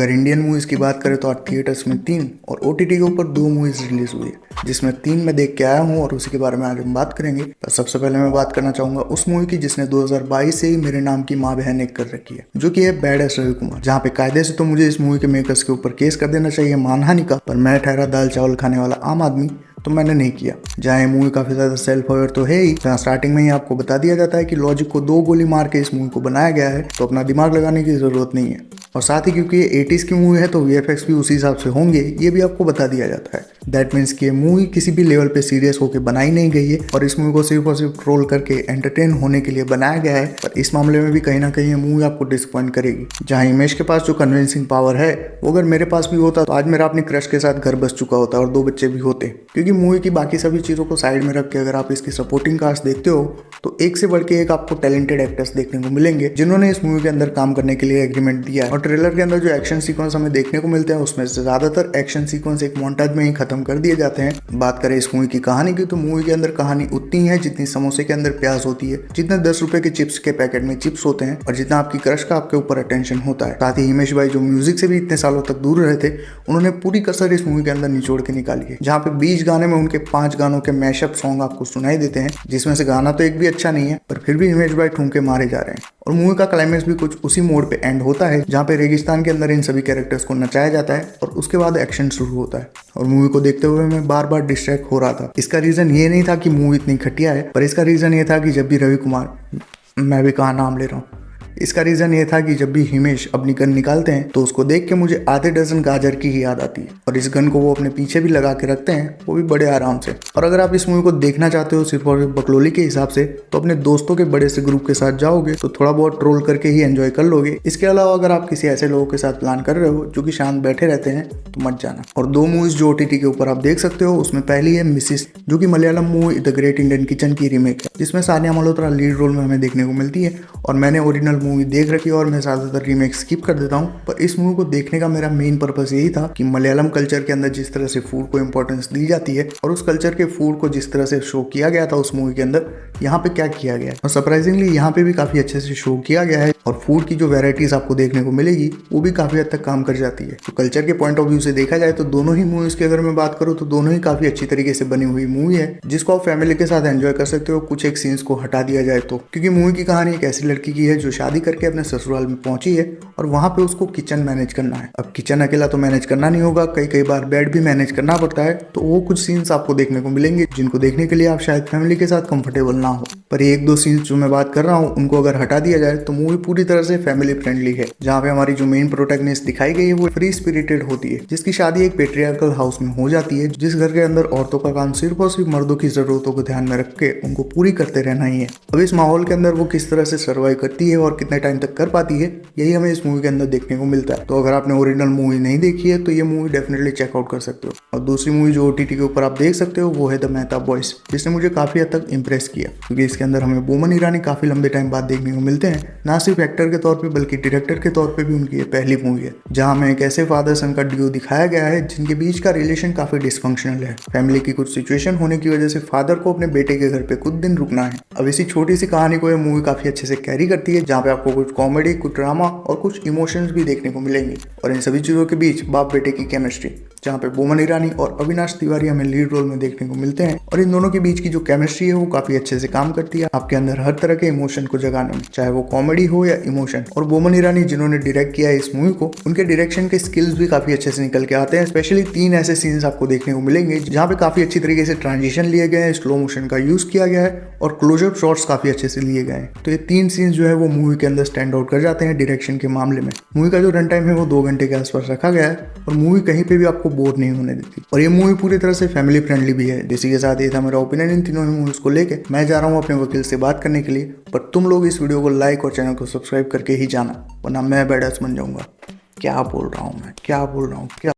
अगर Indian movies की बात करें तो आज थिएटर्स में 3 और ओटीटी के ऊपर 2 मूवीज रिलीज हुई है, जिसमें 3 मैं देख के आया हूँ और उसी के बारे में आज हम बात करेंगे। तो सबसे पहले मैं बात करना चाहूंगा उस मूवी की जिसने 2022 से ही मेरे नाम की माँ बहन एक कर रखी है, जो कि है बैडएस रवि कुमार। जहाँ पे कायदे से तो मुझे इस मूवी के मेकर्स के ऊपर केस कर देना चाहिए मानहानि का, पर मैं ठहरा दाल चावल खाने वाला आम आदमी, तो मैंने नहीं किया। जहाँ ये मूवी काफी ज्यादा सेल्फ अवेयर तो है ही, जहाँ स्टार्टिंग में ही आपको बता दिया जाता है कि लॉजिक को 2 गोली मार के इस मूवी को बनाया गया है, तो अपना दिमाग लगाने की जरूरत नहीं है। और साथ ही क्योंकि ये 80s की मूवी है तो वीएफएक्स भी उसी हिसाब से होंगे, ये भी आपको बता दिया जाता है। दैट मीन्स कि ये मूवी किसी भी लेवल पे सीरियस होकर बनाई नहीं गई है और इस मूवी को सिर्फ और सिर्फ ट्रोल करके एंटरटेन होने के लिए बनाया गया है। पर इस मामले में भी कहीं ना कहीं ये मूवी आपको डिसअपॉइंट करेगी। जहाँ हिमेश के पास जो कन्विंसिंग पावर है वो अगर मेरे पास भी होता तो आज मेरा अपनी क्रश के साथ घर बस चुका होता और 2 बच्चे भी होते। क्योंकि मूवी की बाकी सभी चीजों को साइड में रख के अगर आप इसकी सपोर्टिंग कास्ट देखते हो तो एक से बढ़ के एक आपको टैलेंटेड एक्टर्स देखने को मिलेंगे जिन्होंने इस मूवी के अंदर काम करने के लिए एग्रीमेंट दिया है। और ट्रेलर के अंदर जो एक्शन सीक्वेंस हमें देखने को मिलते हैं उसमें से ज्यादातर एक्शन सीक्वेंस एक मोन्टाज में ही खत्म कर दिए जाते हैं। बात करें इस मूवी की कहानी की तो मूवी के अंदर कहानी उतनी है जितनी समोसे के अंदर प्याज होती है, जितने 10 रुपए के चिप्स के पैकेट में चिप्स होते हैं और जितना आपकी क्रश का आपके ऊपर अटेंशन होता है। साथ ही हिमेश भाई जो म्यूजिक से भी इतने सालों तक दूर रहे थे, उन्होंने पूरी कसर इस मूवी के अंदर निचोड़ के निकाली है। जहाँ पे 20 गाने में उनके 5 गानों के मैशअप सॉन्ग आपको सुनाई देते हैं, जिसमें से गाना तो एक भी अच्छा नहीं है, पर फिर भी हिमेश भाई ठुमके मारे जा रहे हैं। और मूवी का क्लाइमेक्स भी कुछ उसी मोड पे एंड होता है जहाँ पे रेगिस्तान के अंदर इन सभी कैरेक्टर्स को नचाया जाता है और उसके बाद एक्शन शुरू होता है। और मूवी को देखते हुए मैं बार बार डिस्ट्रैक्ट हो रहा था। इसका रीजन ये नहीं था कि मूवी इतनी घटिया है, पर इसका रीजन ये था कि जब भी रवि कुमार, मैं भी कहाँ नाम ले रहा हूँ, इसका रीजन ये था कि जब भी हिमेश अपनी गन निकालते हैं तो उसको देख के मुझे आधे डजन गाजर की ही याद आती है। और इस गन को वो अपने पीछे भी लगा के रखते हैं, वो भी बड़े आराम से। और अगर आप इस मूवी को देखना चाहते हो सिर्फ और बकलोली के हिसाब से, तो अपने दोस्तों के बड़े से ग्रुप के साथ जाओगे तो थोड़ा बहुत ट्रोल करके ही एंजॉय कर लोगे। इसके अलावा अगर आप किसी ऐसे लोगों के साथ प्लान कर रहे हो जो कि शांत बैठे रहते हैं तो मत जाना। और 2 मूवीज जो ओटीटी के ऊपर आप देख सकते हो, उसमें पहली है मिसिस, जो कि Malayalam movie the great Indian kitchen की रीमेक है, जिसमें सानिया मल्होत्रा लीड रोल में हमें देखने को मिलती है। और मैंने ओरिजिनल मूवी देख रखी है और मैं ज़्यादातर रीमेक स्किप कर देता हूँ, पर इस मूवी को देखने का मेरा मेन पर्पस यही था कि मलयालम कल्चर के अंदर जिस तरह से फूड को इंपॉर्टेंस दी जाती है और उस कल्चर के फूड को जिस तरह से शो किया गया था उस मूवी के अंदर, यहाँ पे क्या किया गया है। और सरप्राइजिंगली यहाँ पे भी काफी अच्छे से शो किया गया है और फूड की जो वेराइटीज आपको देखने को मिलेगी वो भी काफी हद तक काम कर जाती है। तो कल्चर के पॉइंट ऑफ व्यू से देखा जाए तो दोनों ही मूवीज की अगर मैं बात करूँ तो दोनों ही काफी अच्छी तरीके से बनी हुई मूवी है, जिसको आप फैमिली के साथ एंजॉय कर सकते हो। कुछ एक सीन्स को हटा दिया जाए तो, क्योंकि मूवी की कहानी एक ऐसी लड़की की है जो शादी करके अपने ससुराल में पहुंची है और वहां पे उसको किचन मैनेज करना है। अब किचन अकेला तो मैनेज करना नहीं होगा, कई बार बेड भी मैनेज करना पड़ता है। तो वो कुछ सीन्स आपको देखने को मिलेंगे जिनको देखने के लिए आप शायद फैमिली के साथ कंफर्टेबल ना हो। पर 1-2 सीन्स जो मैं बात कर रहा हूँ उनको अगर हटा दिया जाए तो मूवी पूरी तरह से फैमिली फ्रेंडली है। जहाँ पे हमारी जो मेन प्रोटैगनिस्ट दिखाई गई है वो फ्री स्पिरिटेड होती है, जिसकी शादी एक पेट्रियार्कल हाउस में हो जाती है, जिस घर के अंदर औरतों का काम सिर्फ और सिर्फ मर्दों की जरूरतों को ध्यान में रख के उनको पूरी करते रहना ही है। अब इस माहौल के अंदर वो किस तरह से सर्वाइव करती है और कितने टाइम तक कर पाती है, यही हमें इस मूवी के अंदर देखने को मिलता है। तो अगर आपने ओरिजिनल मूवी नहीं देखी है तो ये मूवी डेफिनेटली चेकआउट कर सकते हो। और दूसरी मूवी जो ओटीटी के ऊपर आप देख सकते हो वो है द मेहताब बॉयज, जिसने मुझे काफी हद तक इंप्रेस किया, क्योंकि इसके अंदर हमें बोमन ईरानी काफी लंबे टाइम बाद देखने को मिलते हैं। ना सिर्फ एक्टर के तौर पे बल्कि डायरेक्टर के तौर पे भी उनकी ये पहली मूवी है जहां हमें एक ऐसे फादर सन का ड्यू दिखाया गया है जिनके बीच का रिलेशन काफी डिसफंक्शनल है। फैमिली की कुछ सिचुएशन होने की वजह से फादर को अपने बेटे के घर पे कुछ दिन रुकना है। अब इसी छोटी सी कहानी को ये मूवी काफी अच्छे से कैरी करती है, जहाँ पे आपको कुछ कॉमेडी, कुछ ड्रामा और कुछ इमोशंस भी देखने को मिलेंगे। और इन सभी चीजों के बीच बाप बेटे की केमिस्ट्री, जहाँ पे बोमन ईरानी और अविनाश तिवारी हमें लीड रोल में देखने को मिलते हैं। और इन दोनों के बीच की जो केमिस्ट्री है वो काफी अच्छे से काम करती है आपके अंदर हर तरह के इमोशन को जगाने में, चाहे वो कॉमेडी हो या इमोशन। और बोमन ईरानी जिन्होंने डायरेक्ट किया है इस मूवी को, उनके डायरेक्शन के स्किल्स भी काफी अच्छे से निकल के आते हैं। स्पेशली 3 ऐसे सीन्स आपको देखने को मिलेंगे जहाँ पे काफी अच्छी तरीके से ट्रांजिशन लिए गए हैं, स्लो मोशन का यूज किया गया है और क्लोजअप शॉट्स काफी अच्छे से लिए गए हैं। तो ये 3 सीन्स जो है वो मूवी के अंदर स्टैंड आउट कर जाते हैं डायरेक्शन के मामले में। मूवी का जो रन टाइम है वो 2 घंटे के आसपास रखा गया है और मूवी कहीं पे भी आपको बोर नहीं होने देती। और ये मूवी पूरी तरह से फैमिली फ्रेंडली भी है। इसी के साथ ये था मेरा ओपिनियन इन तीनों ही मूवीज को लेके। मैं जा रहा हूँ अपने वकील से बात करने के लिए, पर तुम लोग इस वीडियो को लाइक और चैनल को सब्सक्राइब करके ही जाना, वरना मैं बैडएस बन जाऊंगा। क्या बोल रहा हूँ मैं, क्या बोल रहा हूँ, क्या